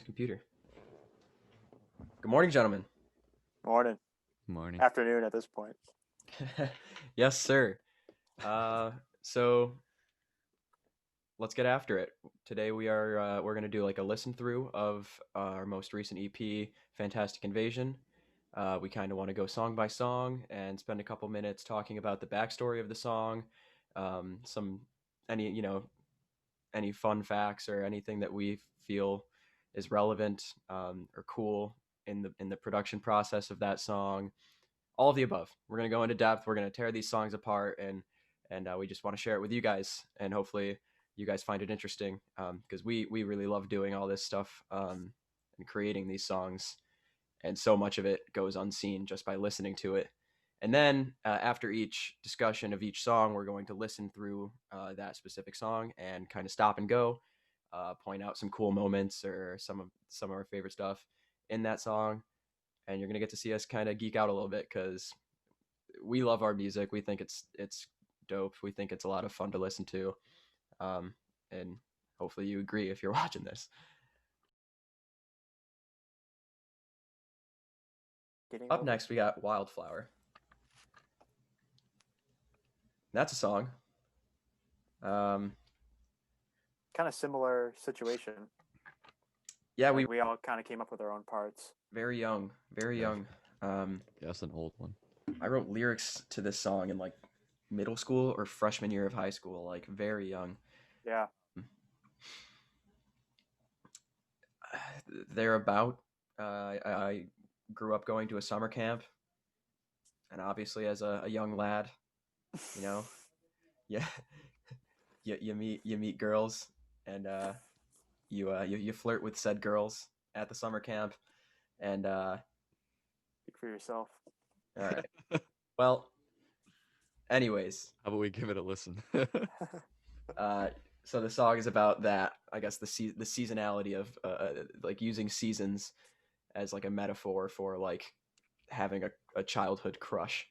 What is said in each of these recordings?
Nice computer. Good morning, gentlemen. Morning, Morning. afternoon at this point. Yes, sir. Uh, so let's get after it. Today we're gonna do like a listen through of our most recent EP, Fantastic Invasion. We kind of want to go song by song and spend a couple minutes talking about the backstory of the song, some any any fun facts or anything that we feel is relevant or cool in the production process of that song. All of the above. We're gonna go into depth. We're gonna tear these songs apart, and we just want to share it with you guys, and hopefully you guys find it interesting because we really love doing all this stuff and creating these songs, and so much of it goes unseen just by listening to it. And then after each discussion of each song, we're going to listen through that specific song and kind of stop and go, point out some cool moments or some of our favorite stuff in that song, and you're gonna get to see us kind of geek out a little bit because we love our music. We think it's dope. We think it's a lot of fun to listen to, and hopefully you agree if you're watching this. Getting Up over. next, we got Wildflower. That's a song. Um, Kind of similar situation. yeah, we Like we all kind of came up with our own parts. very young, very Yeah. young. Um, Yeah, that's an old one. I wrote lyrics to this song in like middle school or freshman year of high school, like very young. Yeah, They're about. I grew up going to a summer camp, and obviously as a young lad, you know, yeah, you meet girls, and you flirt with said girls at the summer camp, and speak for yourself. all right. Well, anyways, How about we give it a listen? uh, so the song is about that. I guess the seasonality of like using seasons as like a metaphor for like having a childhood crush.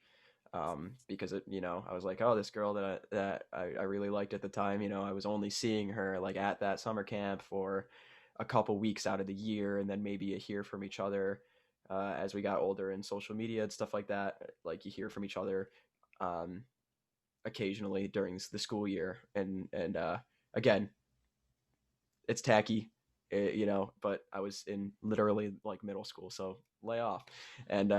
Because I was like, oh, this girl that I really liked at the time, I was only seeing her like at that summer camp for a couple weeks out of the year, and then maybe you hear from each other as we got older in social media and stuff like that. Like you hear from each other um, occasionally during the school year, and again, it's tacky, but I was in literally like middle school, so lay off. And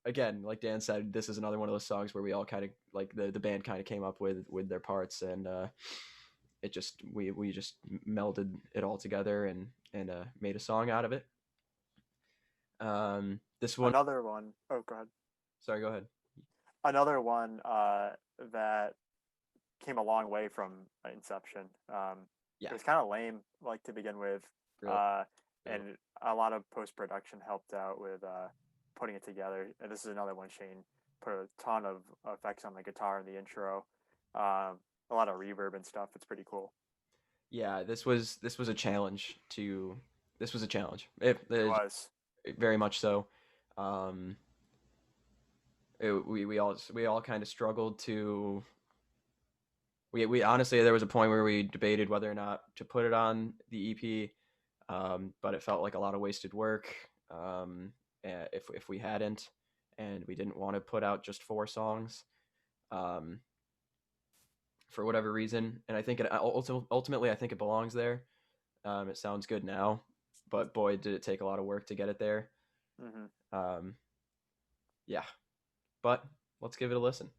again, like Dan said, this is another one of those songs where we all kind of like the band kind of came up with their parts, and it just we just melded it all together and made a song out of it. This one, Another one. Oh, go ahead. sorry, go ahead. Another one that came a long way from Inception. It Yeah, was kind of lame, like to begin with, really. uh, and a lot of post production helped out with putting it together. And this is another one. Shane put a ton of effects on the guitar in the intro, a lot of reverb and stuff. It's pretty cool. Yeah, this was a challenge to this was a challenge. It was. Very much so. Um, we all kind of struggled to. We honestly, there was a point where we debated whether or not to put it on the EP, but it felt like a lot of wasted work if we hadn't, and we didn't want to put out just 4 songs um, for whatever reason. And I think ultimately I think it belongs there. It sounds good now, but boy, did it take a lot of work to get it there. Hmm. Um, yeah, but let's give it a listen.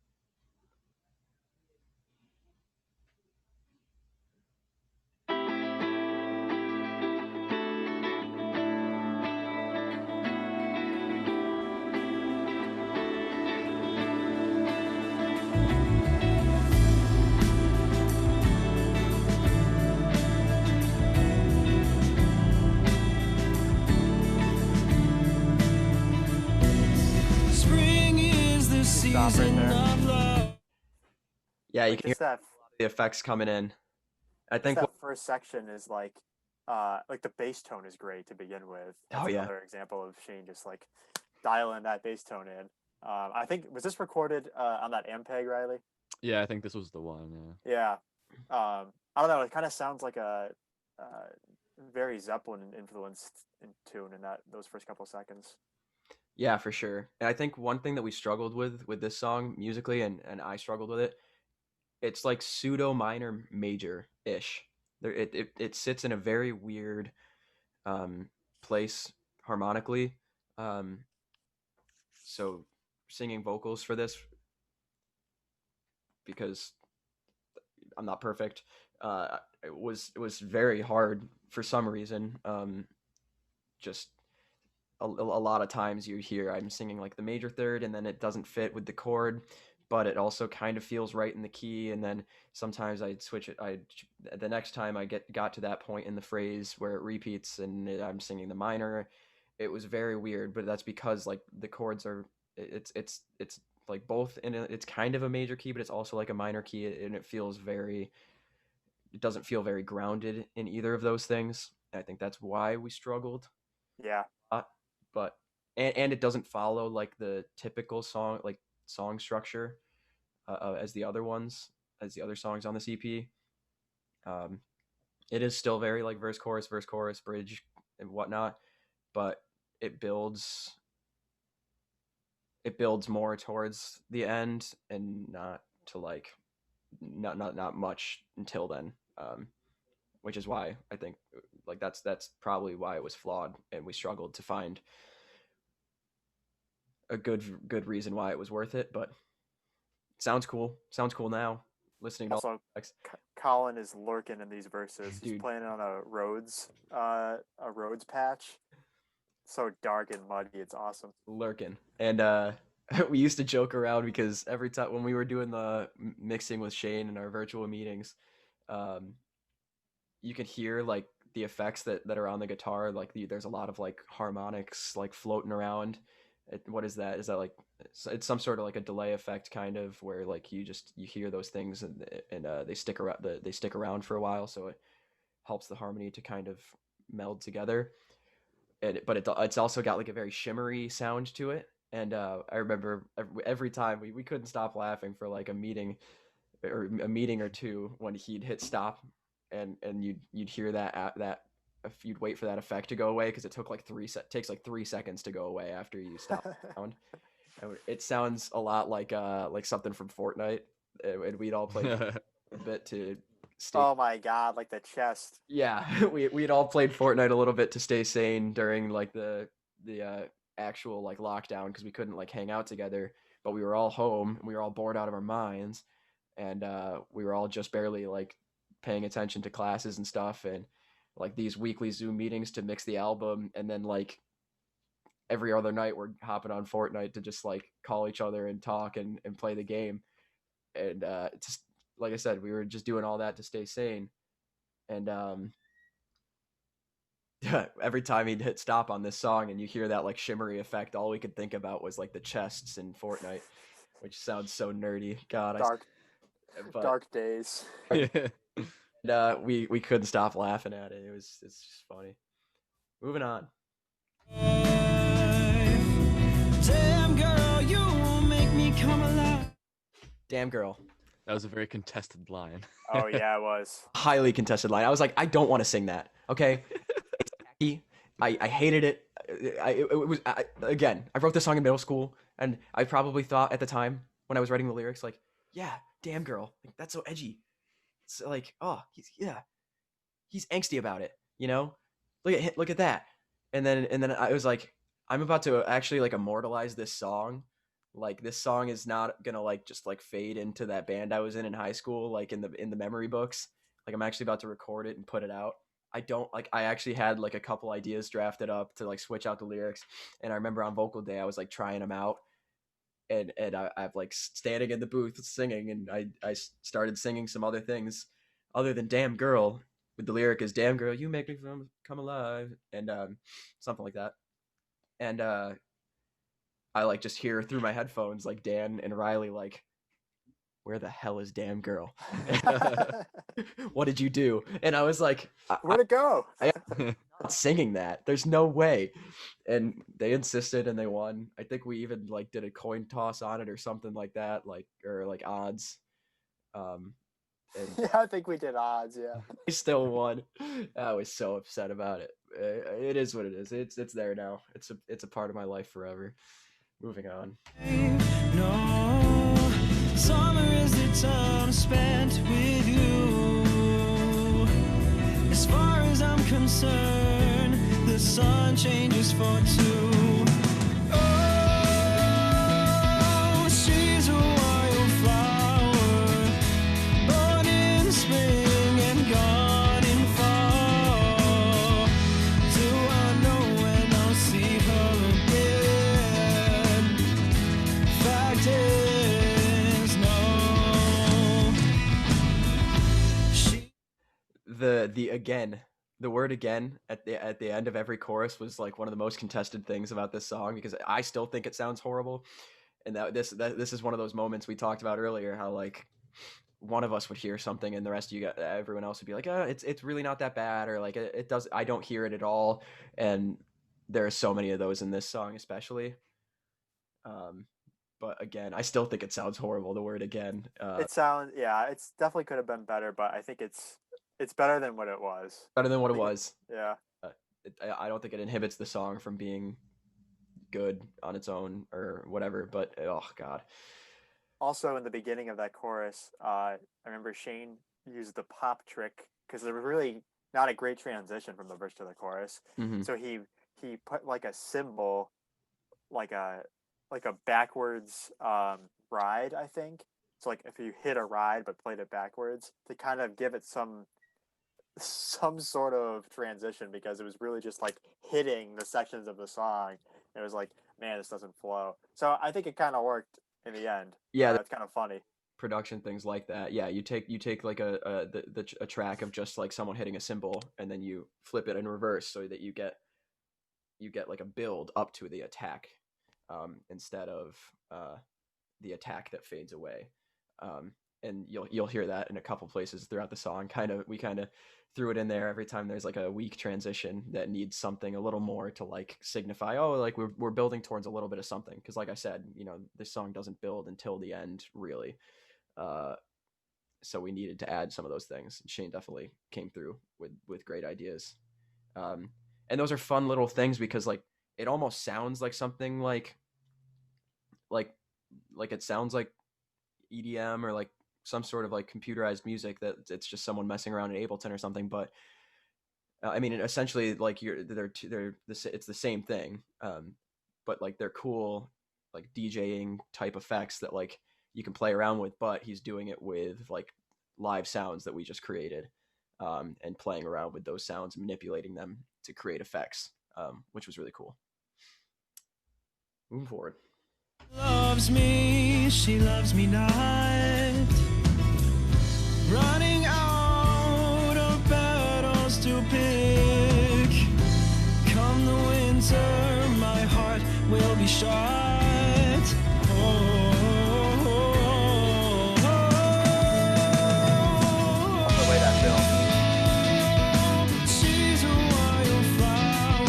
Spring is the Stop right season there. of love. Yeah, you Like can hear the effects coming in. I just think. that first section is like the bass tone is great to begin with. Oh That's yeah, another example of Shane just like dialing that bass tone in. I think was this recorded on that Ampeg, Riley? Yeah, I think this was the one. Yeah. Yeah. I don't know. It kind of sounds like a very Zeppelin influenced in tune in those first couple seconds. Yeah, for sure. And I think one thing that we struggled with this song musically, and I struggled with it, it's like pseudo minor major ish. It sits in a very weird um, place harmonically. Um, so singing vocals for this, because I'm not perfect, it was very hard for some reason. Just a lot of times you hear I'm singing like the major third, and then it doesn't fit with the chord, but it also kind of feels right in the key. And then sometimes I'd switch it. I The next time I got to that point in the phrase where it repeats and I'm singing the minor, it was very weird. But that's because like the chords are it's like both in it's kind of a major key, but it's also like a minor key, and it doesn't feel very grounded in either of those things. I think that's why we struggled. Yeah, uh, but and it doesn't follow like the typical song structure as the other ones, as the other songs on this EP. Um, it is still very like verse chorus, bridge, and whatnot, but it builds it builds more towards the end and not to like not much until then. Which is why I think like that's probably why it was flawed, and we struggled to find a good reason why it was worth it. But sounds cool. Sounds cool now. Listening to all also the tracks. Colin is lurking in these verses. He's Dude, playing on a Rhodes patch. So dark and muddy, it's awesome. lurking. And we used to joke around because every time when we were doing the mixing with Shane in our virtual meetings, um, you could hear like the effects that are on the guitar. Like there's a lot of like harmonics like floating around. What is that? Is that like it's some sort of like a delay effect kind of where like you hear those things, and they stick around for a while, so it helps the harmony to kind of meld together. But it's also got like a very shimmery sound to it. And I remember every time we couldn't stop laughing for like a meeting or two when he'd hit stop, and you'd hear that if you'd wait for that effect to go away, because it takes like 3 seconds to go away after you stop the sound. And it sounds a lot like something from Fortnite, and we'd all play a bit to stay. Oh my god, like the chest. Yeah, we'd all played Fortnite a little bit to stay sane during like the actual like lockdown, because we couldn't like hang out together, but we were all home and we were all bored out of our minds, and we were all just barely like paying attention to classes and stuff, and like these weekly Zoom meetings to mix the album, and then like every other night we're hopping on Fortnite to just like call each other and talk and play the game, and just like I said, we were just doing all that to stay sane, and every time he'd hit stop on this song and you hear that like shimmery effect, all we could think about was like the chests in Fortnite, which sounds so nerdy. God, Dark but dark days. Yeah. we couldn't stop laughing at it. It's just funny. Moving on. Damn girl, you make me come alive. Damn girl. That was a very contested line. Oh yeah, it was. Highly contested line. I was like, I don't want to sing that. Okay. I hated it. Again, I wrote this song in middle school, and I probably thought at the time when I was writing the lyrics, like, yeah, damn girl, like, that's so edgy. It's like, oh, he's angsty about it, you know? Look at that. And then I was like, I'm about to actually like immortalize this song. Like this song is not gonna like just like fade into that band I was in high school, like in the memory books. Like I'm actually about to record it and put it out. I actually had like a couple ideas drafted up to like switch out the lyrics, and I remember on vocal day I was like trying them out, and I've like standing in the booth singing, and I started singing some other things other than "Damn Girl," with the lyric is "Damn girl, you make me come alive," and something like that, and I like just hear through my headphones like Dan and Riley like, "Where the hell is Damn Girl? What did you do?" And I was like, Where'd it go? I'm not singing that. There's no way. And they insisted, and they won. I think we even like did a coin toss on it or something like that, like or like odds. Um, And Yeah, I think we did odds. Yeah. he still won. I was so upset about it. It is what it is. It's there now. It's a part of my life forever. Moving on. No, summer is the time spent with you. As far as I'm concerned, the sun changes for two. Oh, she's a wildflower, born in spring and gone in fall. Do I know when I'll see her again? Fact is, no. She The word again at the end of every chorus was like one of the most contested things about this song, because I still think it sounds horrible. And this is one of those moments we talked about earlier, how like one of us would hear something and the rest of everyone else would be like, it's really not that bad, or like it does, I don't hear it at all. And there are so many of those in this song especially. But again, I still think it sounds horrible, the word again. It sounds, yeah, it's definitely could have been better, but I think it's better than what it was. Better than what it think it- was. Yeah. I don't think it inhibits the song from being good on its own or whatever, but oh god. Also, in the beginning of that chorus, I remember Shane used the pop trick because there was really not a great transition from the verse to the chorus. Mhm. So he put like a symbol, like a backwards ride, I think. So like if you hit a ride but played it backwards to kind of give it some sort of transition, because it was really just like hitting the sections of the song. It was like, man, this doesn't flow. So I think it kind of worked in the end. Yeah, That's kind of funny. production things like that. Yeah, you take like a track of just like someone hitting a cymbal, and then you flip it in reverse so that you get like a build up to the attack, instead of the attack that fades away. And you'll hear that in a couple places throughout the song. We kind of threw it in there every time there's like a weak transition that needs something a little more to like signify, oh, like we're building towards a little bit of something. Because like I said, this song doesn't build until the end really. So we needed to add some of those things. Shane definitely came through with great ideas. And those are fun little things because like it almost sounds like something like it sounds like EDM or like some sort of like computerized music that it's just someone messing around in Ableton or something. But I mean, essentially, like it's the same thing, but like they're cool, like DJing type effects that like you can play around with. But he's doing it with like live sounds that we just created, and playing around with those sounds, manipulating them to create effects, which was really cool. Moving forward. loves me, she loves me not. Running out of battles to pick. Come the winter, my heart will be shut. The way that film. She's a wildflower,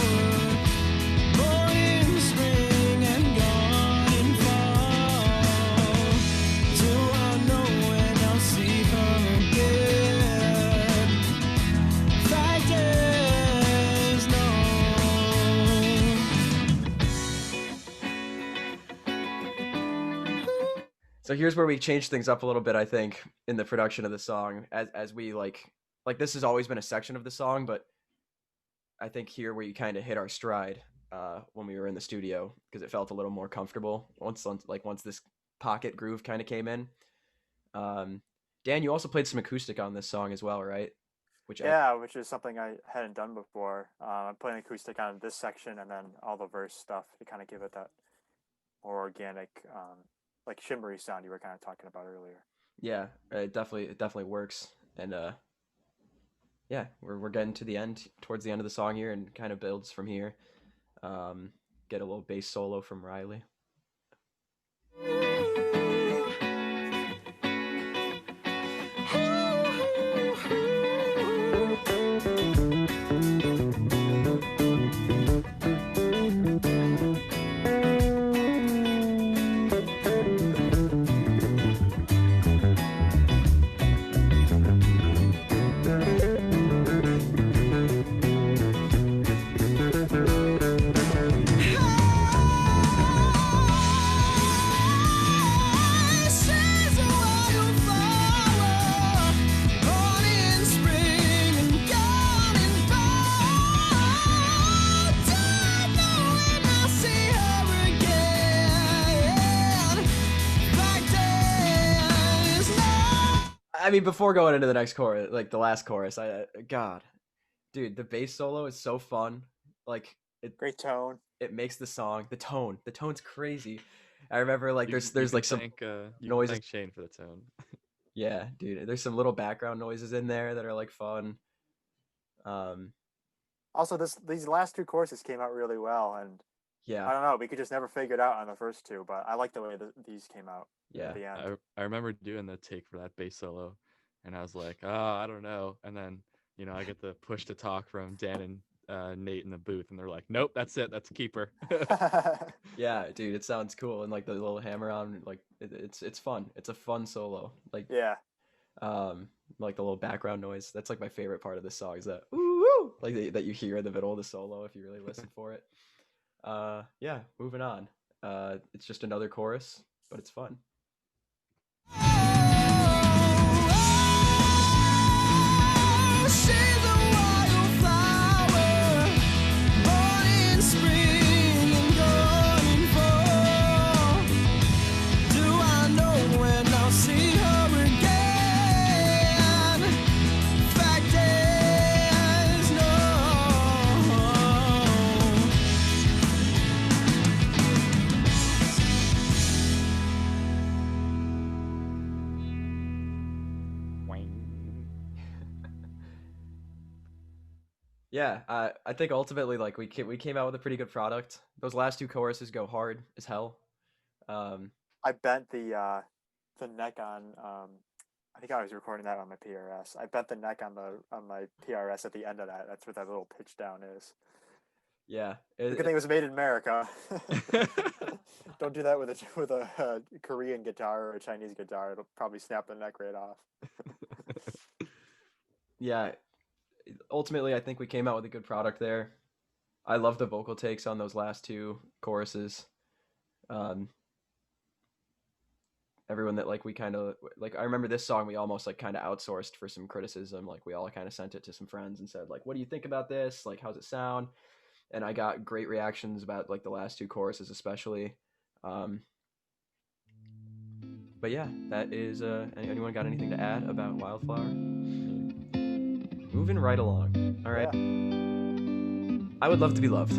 born in spring and gone in fall. Do I know when I'll see her again? Fact is, no. So here's where we changed things up a little bit, I think, in the production of the song, as we like this has always been a section of the song, but I think here we kind of hit our stride when we were in the studio, because it felt a little more comfortable once this pocket groove kind of came in. Dan, you also played some acoustic on this song as well, right? Which Which is something I hadn't done before. I'm playing acoustic on this section and then all the verse stuff to kind of give it that more organic, like shimmery sound you were kind of talking about earlier. yeah, it definitely works. And yeah, we're getting to the end, towards the end of the song here, and kind of builds from here. Get a little bass solo from Riley. I mean, before going into the next chorus, like the last chorus, God, dude, the bass solo is so fun. Like Great tone. it makes the song, the tone's crazy. I remember like You there's can like some thank you can noises. thank Shane for the tone. Yeah, dude, there's some little background noises in there that are like fun. Also, these last two courses came out really well, and Yeah, I don't know, we could just never figure it out on the first two, but I like the way these came out yeah. at the end. I remember doing the take for that bass solo, and I was like, oh, I don't know. And then I get the push to talk from Dan and Nate in the booth, and they're like, nope, that's it, that's a keeper. Yeah, dude, it sounds cool, and like the little hammer on, like it's fun. It's a fun solo. Yeah. Like the little background noise. That's like my favorite part of this song is that ooh, like that you hear in the middle of the solo if you really listen for it. Yeah, moving on. It's just another chorus, but it's fun. She's a wildflower, born in spring and gone in fall. Do I know when I'll see her again? Fact is, no. Yeah, I think ultimately like we came out with a pretty good product. Those last two choruses go hard as hell. I bent the neck on I think I was recording that on my PRS. I bent the neck on my PRS at the end of that. That's what that little pitch down is. Yeah, The good thing it was made in America. Don't do that with a Korean guitar or a Chinese guitar. It'll probably snap the neck right off. yeah. Ultimately, I think we came out with a good product there. I love the vocal takes on those last two choruses. Everyone that like we kind of like I remember this song we almost like kind of outsourced for some criticism. Like we all kind of sent it to some friends and said like, what do you think about this? Like how's it sound? And I got great reactions about like the last two choruses especially. But yeah, that is anyone got anything to add about Wildflower? Moving right along. All right. Yeah. I would love to be loved.